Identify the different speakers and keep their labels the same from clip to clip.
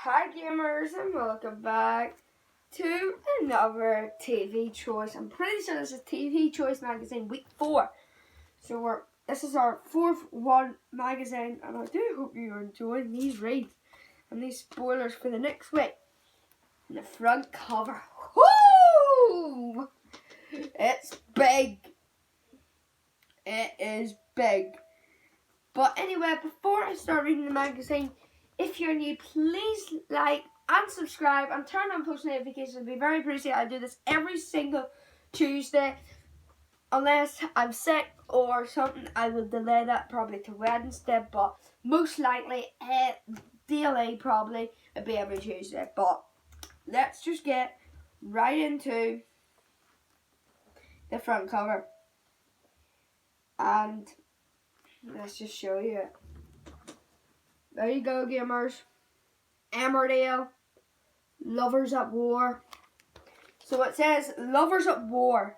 Speaker 1: Hi gamers and welcome back to another TV Choice. I'm pretty sure this is TV Choice magazine week 4. So this is our 4th one magazine, and I do hope you're enjoying these reads and these spoilers for the next week. And the front cover. Woo! It's big. It is big. But anyway, before I start reading the magazine, if you're new, please like and subscribe and turn on post notifications. It'd be very appreciated. I do this every single Tuesday. Unless I'm sick or something, I will delay that probably to Wednesday. But most likely, daily probably, it'll be every Tuesday. But let's just get right into the front cover. And let's just show you it. There you go, gamers. Emmerdale, lovers at war. So it says, lovers at war.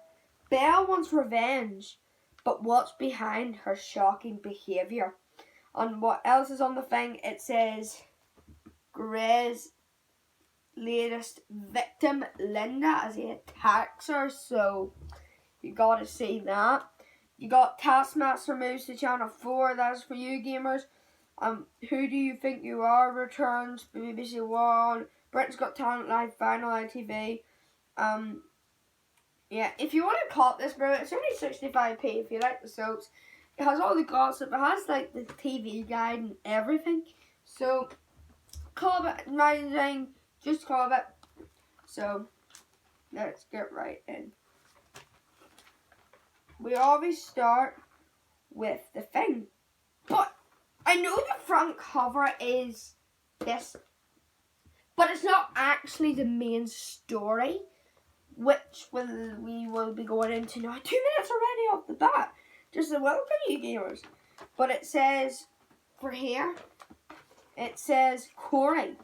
Speaker 1: Belle wants revenge, but what's behind her shocking behaviour? And what else is on the thing? It says, Grey's latest victim, Linda, as he attacks her. So you gotta see that. You got Taskmaster moves to Channel 4. That's for you, gamers. Who Do You Think You Are returns, BBC One, Britain's Got Talent Live, Final ITV. Yeah, if you want to cop this, bro, it's only 65p if you like the soaps. It has all the gossip, it has like the TV guide and everything. So, call it magazine, just call it. So, let's get right in. We always start with the thing. But I know the front cover is this, but it's not actually the main story, which we will be going into now. 2 minutes already off the bat. Just a welcome, you gamers. But it says, for here, it says, Corey.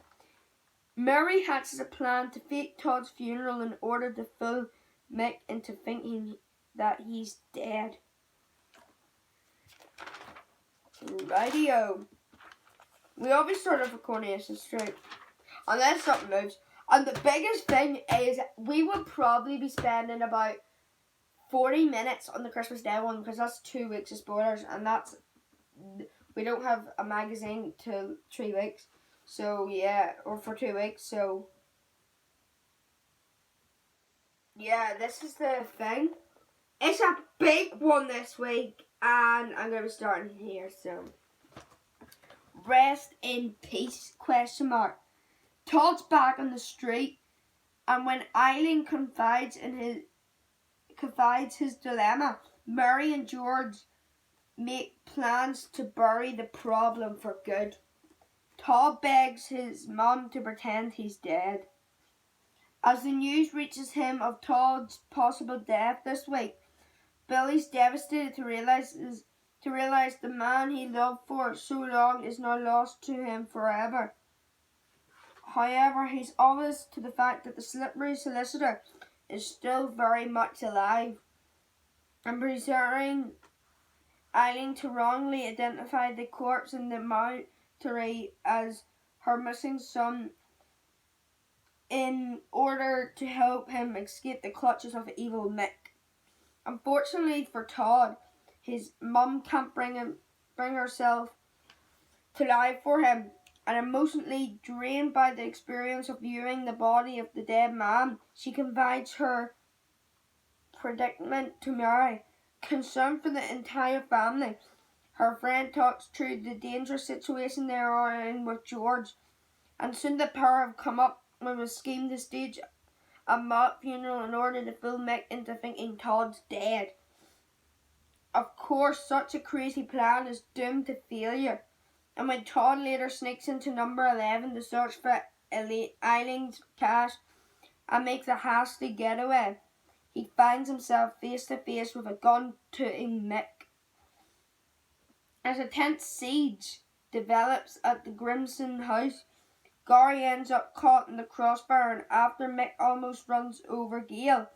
Speaker 1: Mary hatches a plan to fake Todd's funeral in order to fool Mick into thinking that he's dead. Rightio. We always start off with Coronation Street. Unless something moves. And the biggest thing is we will probably be spending about 40 minutes on the Christmas Day one, because that's 2 weeks of spoilers, and we don't have a magazine till 3 weeks. So yeah, or for 2 weeks. So yeah, this is the thing. It's a big one this week, and I'm going to be starting here. So rest in peace, ? Todd's back on the street, and when Eileen confides his dilemma, Mary and George make plans to bury the problem for good. Todd begs his mum to pretend he's dead. As the news reaches him of Todd's possible death this week, Billy's devastated to realize the man he loved for so long is now lost to him forever. However, he's oblivious to the fact that the slippery solicitor is still very much alive, and pressuring Eileen to wrongly identify the corpse in the mortuary as her missing son in order to help him escape the clutches of evil Mick. Unfortunately for Todd, his mum can't bring herself to lie for him, and emotionally drained by the experience of viewing the body of the dead man, she confides her predicament to Mary. Concerned for the entire family, her friend talks through the dangerous situation they are in with George, and soon the pair have come up with a scheme to stage a mock funeral in order to fool Mick into thinking Todd's dead. Of course, such a crazy plan is doomed to failure, and when Todd later sneaks into number 11 to search for Eileen's cash and makes a hasty getaway, he finds himself face to face with a gun-toting Mick. As a tense siege develops at the Grimson house, Gary ends up caught in the crossfire, and after Mick almost runs over Gail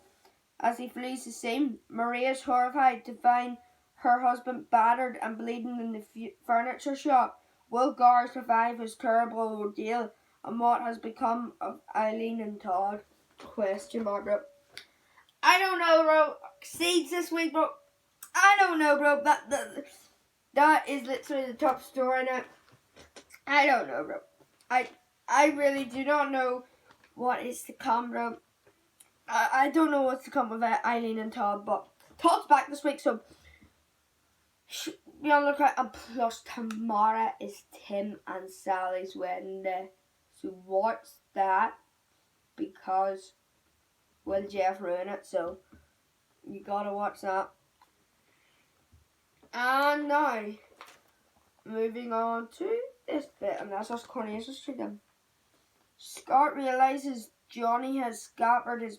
Speaker 1: as he flees the scene, Maria is horrified to find her husband battered and bleeding in the furniture shop. Will Gary survive his terrible ordeal, and what has become of Eileen and Todd? Question mark, bro. I don't know, bro. Seeds this week, bro. I don't know, bro. That is literally the top story now. I don't know, bro. I really do not know what is to come, bro. I don't know what's to come of Eileen and Todd, but Todd's back this week, so be on the lookout. And plus tomorrow is Tim and Sally's wedding day, so watch that, because will Jeff ruin it? So you gotta watch that. And now moving on to this bit, and that's us Coronation Street. Scott realizes Johnny has scattered his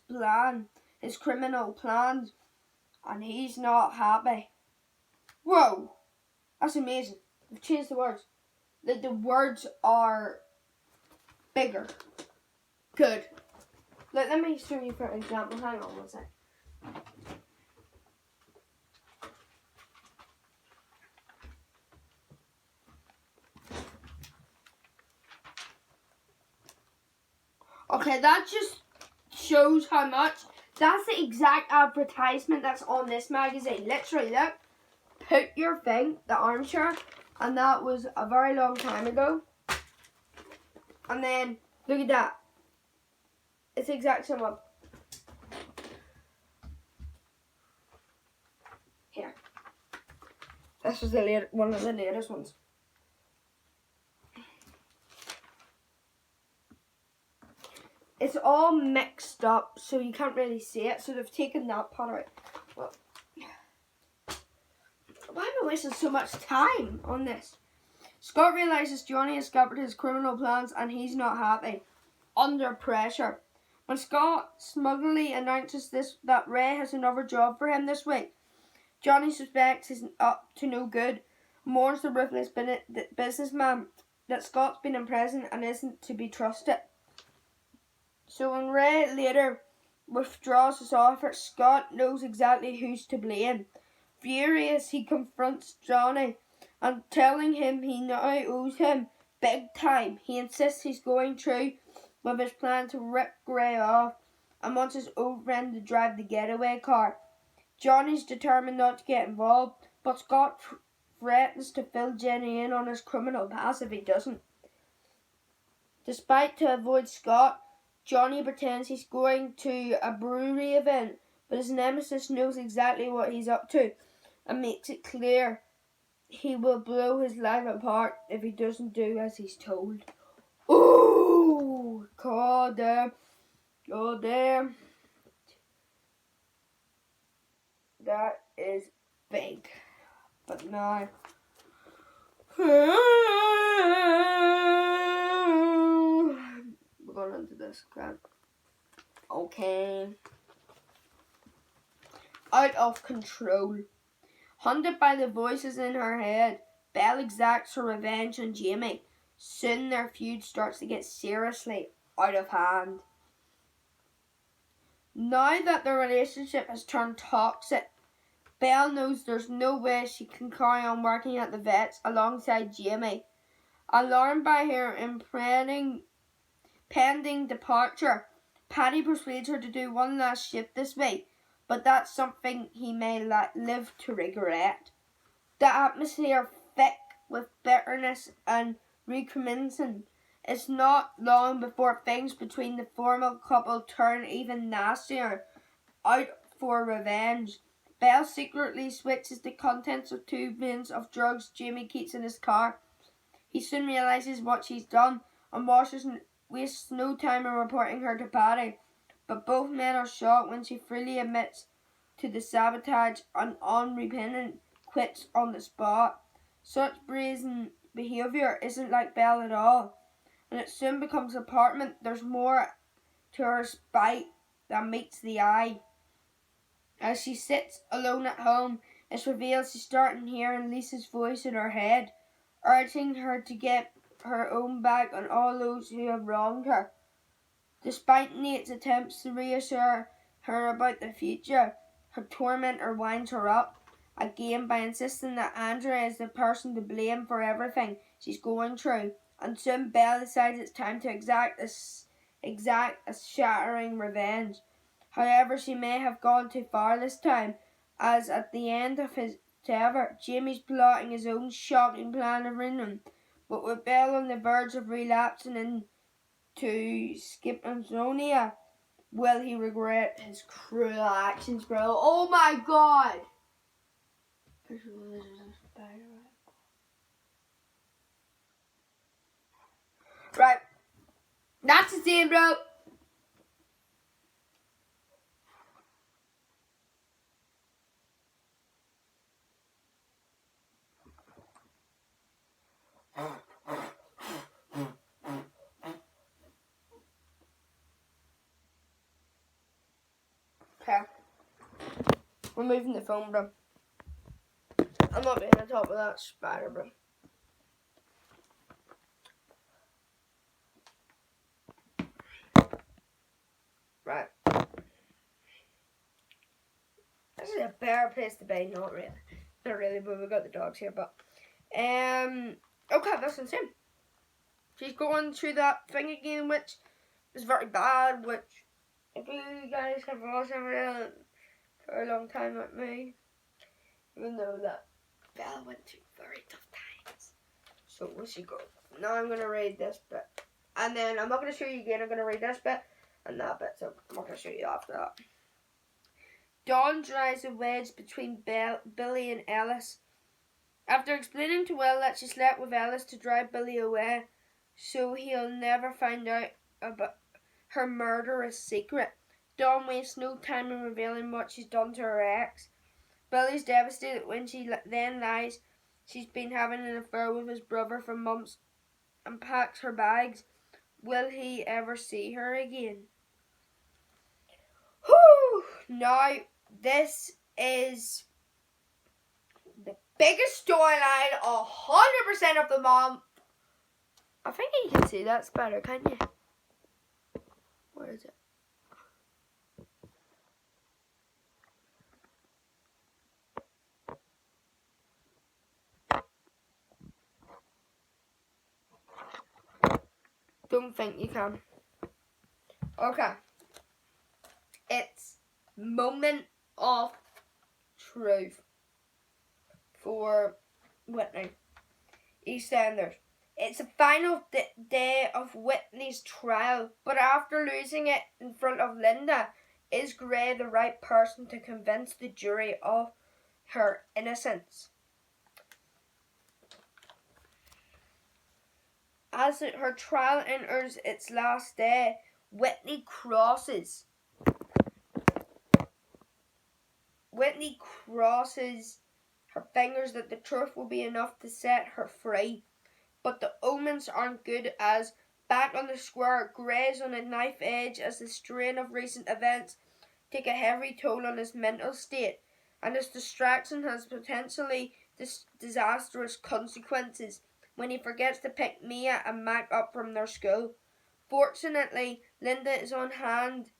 Speaker 1: criminal plans, and he's not happy. Whoa, that's amazing. They've changed the words. The words are bigger. Good. Let me show you for example. Hang on one sec. Okay, that just shows how much. That's the exact advertisement that's on this magazine. Literally, look. Put your thing, the armchair, and that was a very long time ago. And then, look at that. It's the exact same one. Here. This was one of the latest ones. It's all mixed up, so you can't really see it. So they've taken that part out. Well, why am I wasting so much time on this? Scott realizes Johnny has scuppered his criminal plans, and he's not happy. Under pressure. When Scott smugly announces that Ray has another job for him this week, Johnny suspects he's up to no good, mourns the ruthless businessman that Scott's been in prison and isn't to be trusted. So when Ray later withdraws his offer, Scott knows exactly who's to blame. Furious, he confronts Johnny and telling him he now owes him big time. He insists he's going through with his plan to rip Gray off and wants his old friend to drive the getaway car. Johnny's determined not to get involved, but Scott threatens to fill Jenny in on his criminal past if he doesn't. Despite to avoid Scott, Johnny pretends he's going to a brewery event, but his nemesis knows exactly what he's up to and makes it clear he will blow his life apart if he doesn't do as he's told. Ooh, god damn. God damn. That is big. But now we're going into this crap. Okay. Out of control. Haunted by the voices in her head, Belle exacts her revenge on Jamie. Soon their feud starts to get seriously out of hand. Now that their relationship has turned toxic, Belle knows there's no way she can carry on working at the vets alongside Jamie. Alarmed by her pending departure, Paddy persuades her to do one last shift this week, but that's something he may live to regret. The atmosphere thick with bitterness and recrimination. It's not long before things between the formal couple turn even nastier, out for revenge. Belle secretly switches the contents of 2 bins of drugs Jamie keeps in his car. He soon realises what she's done and wastes no time in reporting her to Paddy, but both men are shocked when she freely admits to the sabotage and unrepentant quits on the spot. Such brazen behaviour isn't like Belle at all, and it soon becomes apparent there's more to her spite than meets the eye. As she sits alone at home, it's revealed she's starting hearing Lisa's voice in her head, urging her to get her own back on all those who have wronged her. Despite Nate's attempts to reassure her about the future, her tormentor winds her up again by insisting that Andrea is the person to blame for everything she's going through and soon Belle decides it's time to exact a shattering revenge. However, she may have gone too far this time, as at the end of his endeavour, Jamie's plotting his own shocking plan of ruin him. But with Belle on the verge of relapsing into schizophrenia, will he regret his cruel actions, bro? Oh my god! Right. That's the same, bro. Okay. We're moving the phone, bro. I'm not being on top of that spider, bro. Right. This is a better place to be, not really. Not really, but we got the dogs here, but okay, that's insane. She's going through that thing again, which is very bad, which if you guys have watched it for a long time like me, you know that Belle went through very tough times. So where she go? Now I'm gonna read this bit. And then I'm not gonna show you again, I'm gonna read this bit and that bit, so I'm not gonna show you after that. Dawn drives a wedge between Billy and Ellis. After explaining to Will that she slept with Ellis to drive Billy away, so he'll never find out about her murderous secret, Dawn wastes no time in revealing what she's done to her ex. Billy's devastated when she then lies she's been having an affair with his brother for months and packs her bags. Will he ever see her again? Whew! Now, this is the biggest storyline 100% of the month. I think you can see that spider, can't you? Where is it? Don't think you can. Okay. It's moment of truth for Whitney. EastEnders. It's the final day of Whitney's trial, but after losing it in front of Linda, is Gray the right person to convince the jury of her innocence? As her trial enters its last day, Whitney crosses her fingers that the truth will be enough to set her free. But the omens aren't good, as back on the square, Gray's on a knife edge as the strain of recent events take a heavy toll on his mental state, and his distraction has potentially disastrous consequences when he forgets to pick Mia and Mac up from their school. Fortunately, Linda is on hand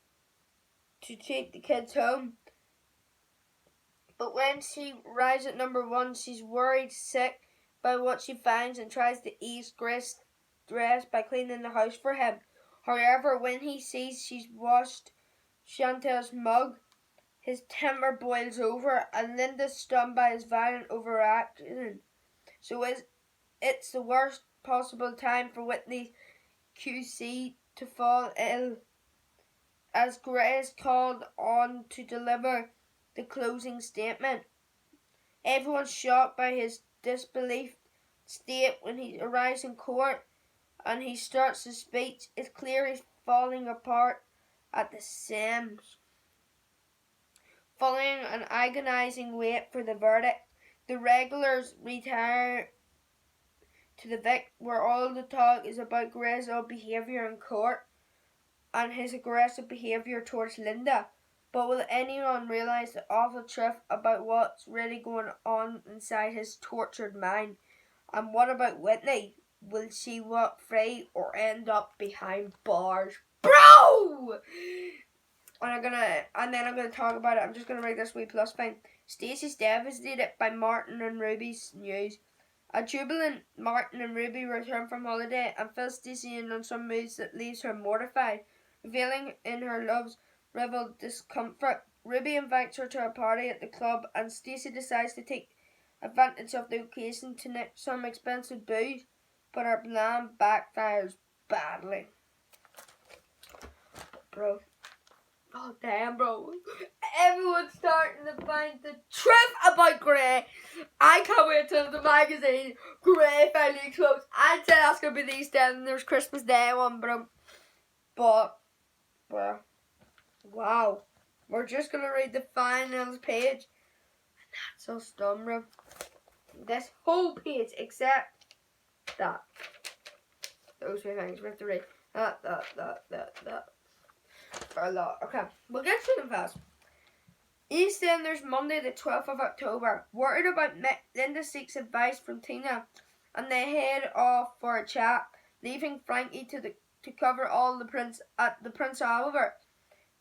Speaker 1: to take the kids home, but when she arrives at number 1, she's worried sick by what she finds and tries to ease Gray's stress by cleaning the house for him. However, when he sees she's washed Chantel's mug, his temper boils over and Linda's stunned by his violent overreaction. So it's the worst possible time for Whitney QC to fall ill, as Gray is called on to deliver the closing statement. Everyone's shocked by his disbelief state when he arrives in court and he starts his speech. It's clear he's falling apart at the seams. Following an agonising wait for the verdict, the regulars retire to the Vic, where all the talk is about Gray's odd behaviour in court and his aggressive behaviour towards Linda. But will anyone realise the awful truth about what's really going on inside his tortured mind? And what about Whitney? Will she walk free or end up behind bars? Bro! And then I'm gonna talk about it. I'm just gonna write this wee plus thing. Stacey's devastated by Martin and Ruby's news, A jubilant Martin and Ruby return from holiday and Phil Stacey in on some moods that leaves her mortified, revealing in her love's rebel discomfort. Ruby invites her to a party at the club and Stacey decides to take advantage of the occasion to nick some expensive booze, but her plan backfires badly. Bro. Oh damn, bro. Everyone's starting to find the truth about Grey. I can't wait till the magazine Grey finally explodes. I'd say that's gonna be the East End and there's Christmas Day one, bro. But, well, wow. We're just gonna read the finals page. And that's so dumb, bro. This whole page except that. Those two things we have to read. That. For a lot. Okay, we'll get through them fast. EastEnders Monday the 12th of October. Worried about Mick, Linda seeks advice from Tina and they head off for a chat, leaving Frankie to cover all the Prince at the Prince Albert.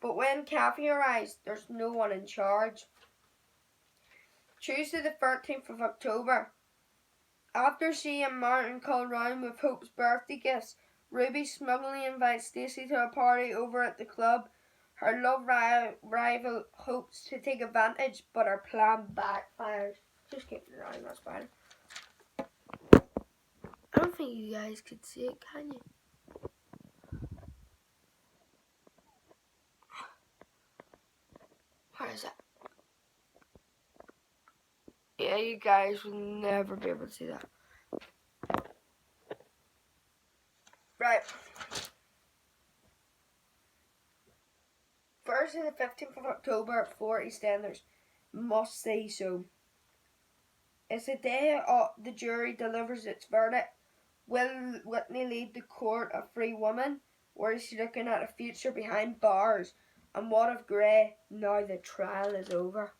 Speaker 1: But when Kathy arrives, there's no one in charge. Tuesday the 13th of October. After she and Martin call round with Hope's birthday gifts, Ruby smugly invites Stacey to a party over at the club. Her love rival hopes to take advantage, but her plan backfires. Just keep it around, that's fine. I don't think you guys could see it, can you? Where is it? Yeah, you guys will never be able to see that. Right. Thursday the 15th of October for EastEnders. Must say so. It's the day the jury delivers its verdict. Will Whitney lead the court a free woman, or is she looking at a future behind bars? And what of Grey now the trial is over?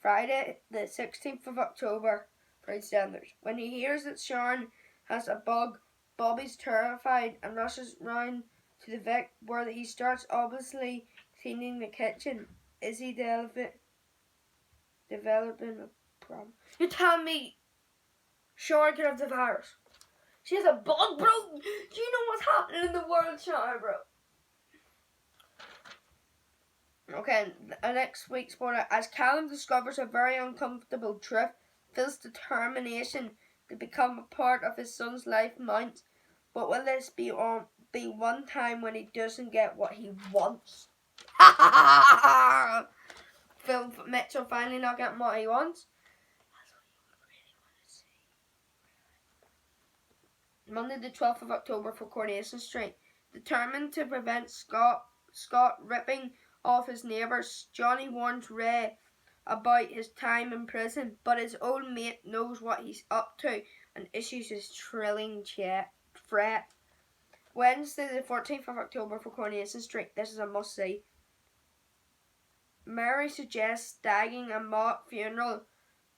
Speaker 1: Friday the 16th of October for EastEnders. When he hears that Sharon has a bug, Bobby's terrified and rushes round to the Vic, where he starts obviously cleaning the kitchen. Is he developing a problem? You're telling me Sharon could have the virus? She has a bug, bro? Do you know what's happening in the world, Sharon, bro? Okay, next week's spoiler. As Callum discovers a very uncomfortable truth, Phil's determination to become a part of his son's life mounts. But will this be one time when he doesn't get what he wants? Phil Mitchell finally not getting what he wants? That's what you really want to see. Monday the 12th of October for Coronation Street. Determined to prevent Scott ripping off his neighbours, Johnny warns Ray about his time in prison, but his old mate knows what he's up to and issues his thrilling threat. Wednesday the 14th of October for Coronation Street. This is a must see. Mary suggests staging a mock funeral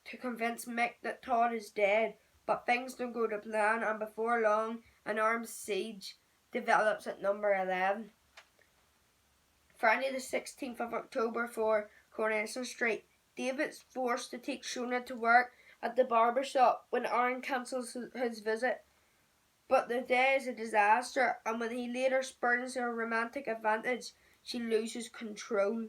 Speaker 1: to convince Mick that Todd is dead, but things don't go to plan and before long an armed siege develops at number 11. Friday the 16th of October for Coronation Street. David's forced to take Shona to work at the barber shop when Aaron cancels his visit. But the day is a disaster, and when he later spurns her romantic advantage, she loses control.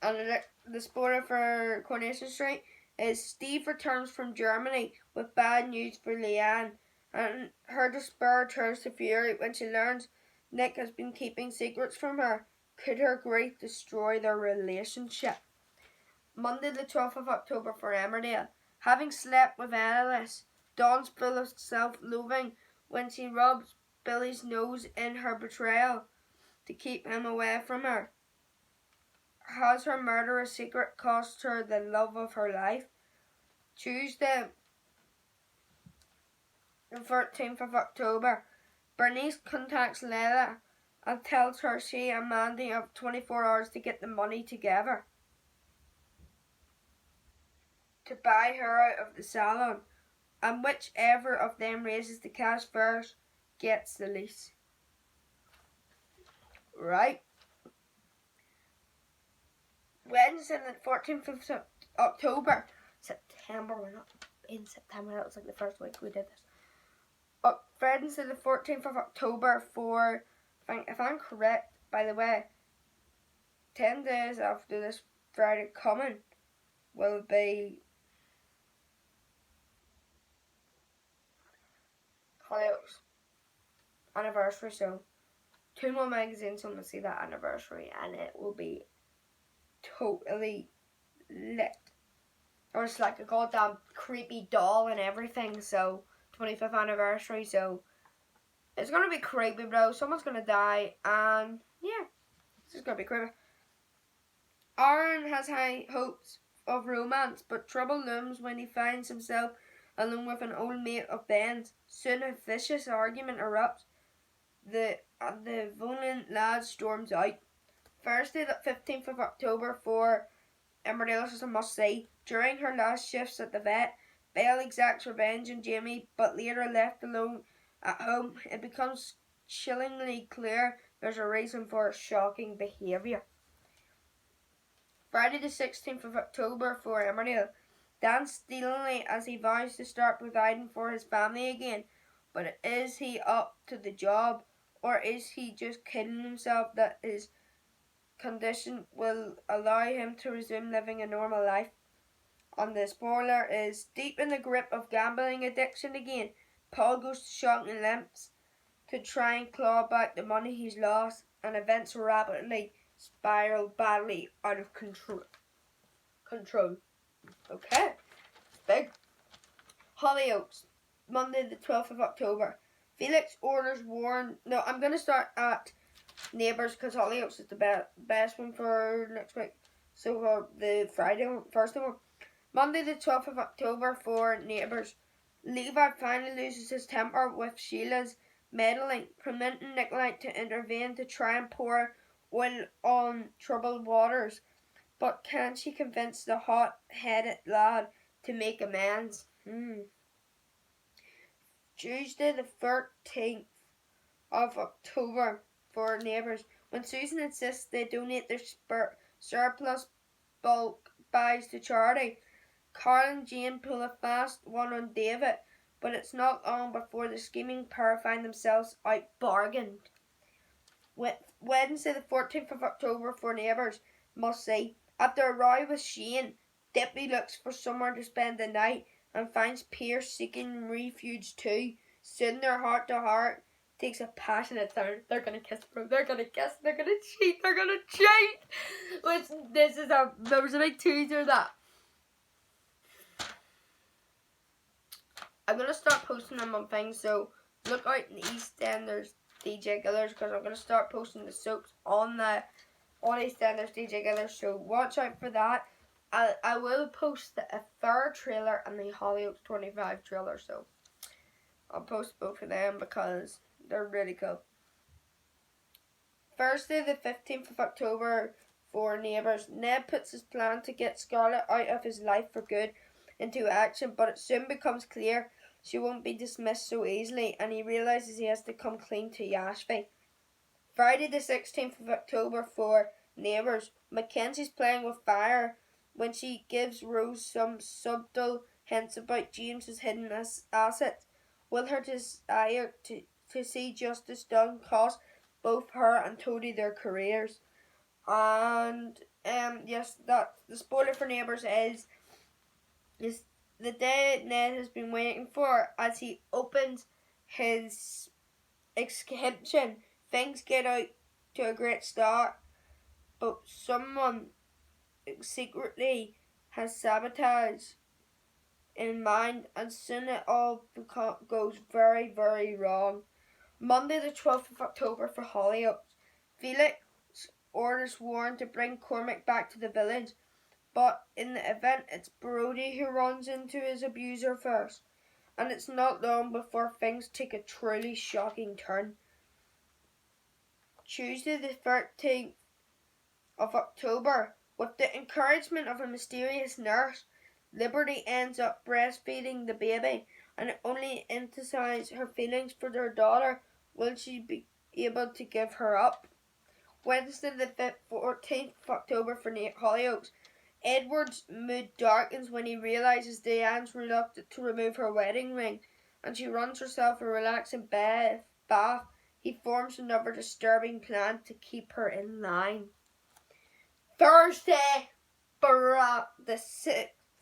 Speaker 1: And the spoiler for Coronation Street is Steve returns from Germany with bad news for Leanne, and her despair turns to fury when she learns Nick has been keeping secrets from her. Could her grief destroy their relationship? Monday the 12th of October for Emmerdale. Having slept with Alice, Dawn's full of self-loathing when she rubs Billy's nose in her betrayal to keep him away from her. Has her murderous secret cost her the love of her life? Tuesday, the 13th of October. Bernice contacts Leila and tells her she and Mandy have 24 hours to get the money together to buy her out of the salon, and whichever of them raises the cash first gets the lease. Right? Wednesday the 14th of October, September. We're not in September. That was like the first week we did this. Wednesday the 14th of October for, if I'm correct, by the way, 10 days after this Friday coming will be Hollyoaks anniversary. So 2 more magazines will see that anniversary, and it will be totally lit. Or it's like a goddamn creepy doll and everything. So 25th anniversary, so it's gonna be creepy, bro. Someone's gonna die, and yeah, it's just gonna be creepy. Aaron has high hopes of romance, but trouble looms when he finds himself alone with an old mate of Ben's. Soon a vicious argument erupts. The violent lad storms out. Thursday the 15th of October for Emmerdale is a must see. During her last shifts at the vet, Belle exacts revenge on Jamie, but later left alone at home, it becomes chillingly clear there's a reason for her shocking behaviour. Friday the 16th of October for Emmerdale. Dan stealingly as he vows to start providing for his family again, but is he up to the job, or is he just kidding himself that his condition will allow him to resume living a normal life? And the spoiler is deep in the grip of gambling addiction again. Paul goes to shocking lengths to try and claw back the money he's lost, and events rapidly spiral badly out of control. Okay. Big. Hollyoaks. Monday the 12th of October. Felix orders Warren. No, I'm going to start at Neighbours because Hollyoaks is the best one for next week. So for the Friday one, first one. Monday the 12th of October for Neighbours. Levi finally loses his temper with Sheila's meddling, permitting Nikolai to intervene to try and pour oil on troubled waters. But can she convince the hot-headed lad to make amends? Tuesday the 13th of October for Neighbours. When Susan insists they donate their surplus bulk buys to charity, Carl and Jane pull a fast one on David, but it's not long before the scheming pair find themselves out-bargained. Wednesday the 14th of October for Neighbours. Must see. After a row with Shane, Dippy looks for somewhere to spend the night and finds Pierce seeking refuge too. Soon their heart-to-heart takes a passionate turn. They're gonna kiss, bro. They're gonna kiss. They're gonna cheat. They're gonna cheat. Which there was a big teaser that I'm gonna start posting them on things. So look out in the EastEnders DJ Gillers because I'm gonna start posting the soaps on EastEnders DJ Gillers. So watch out for that. I will post a third trailer and the Hollyoaks 25 trailer. So I'll post both of them because they're really cool. Thursday the 15th of October for Neighbours. Ned puts his plan to get Scarlett out of his life for good into action, but it soon becomes clear she won't be dismissed so easily, and he realises he has to come clean to Yashvi. Friday the 16th of October for Neighbours. Mackenzie's playing with fire when she gives Rose some subtle hints about James's hidden assets. Will her desire to see justice done cost both her and Toadie their careers? And yes, that the spoiler for Neighbours is the day Ned has been waiting for as he opens his exhibition. Things get out to a great start, but someone secretly has sabotage in mind, and soon it all goes very, very wrong. Monday the 12th of October for Hollyoaks. Felix orders Warren to bring Cormac back to the village, but in the event it's Brody who runs into his abuser first, and it's not long before things take a truly shocking turn. Tuesday the 13th of October. With the encouragement of a mysterious nurse, Liberty ends up breastfeeding the baby, and it only emphasizes her feelings for their daughter. Will she be able to give her up? Wednesday the 14th of October for Hollyoaks. Edward's mood darkens when he realises Diane's reluctant to remove her wedding ring, and she runs herself a relaxing bath. He forms another disturbing plan to keep her in line. Thursday, the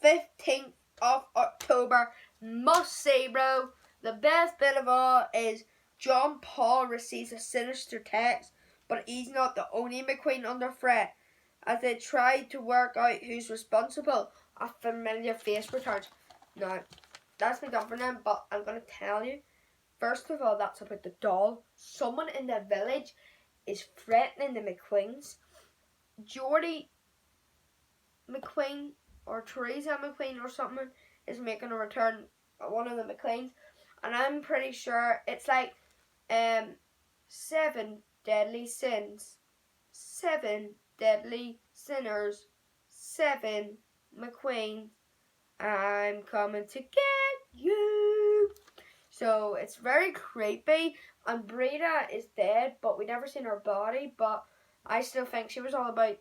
Speaker 1: 15th of October. Must say, bro, the best bit of all is John Paul receives a sinister text, but he's not the only McQueen under threat. As they try to work out who's responsible, a familiar face returns. Now, that's me done for now, but I'm going to tell you. First of all, that's about the doll. Someone in the village is threatening the McQueens. Geordie McQueen or Teresa McQueen or something is making a return at one of the McQueens, and I'm pretty sure it's like 7 deadly sins, 7 deadly sinners, 7 McQueen. I'm coming to get you. So it's very creepy, and Breda is dead, but we never seen her body, but I still think she was all about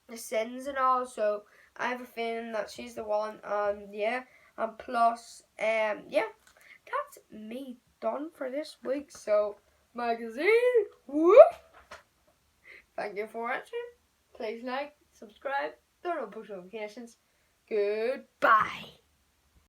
Speaker 1: the sins and all, so I have a feeling that she's the one, yeah, and plus, yeah, that's me done for this week, so, magazine, whoop, thank you for watching, please like, subscribe, turn on push notifications, goodbye.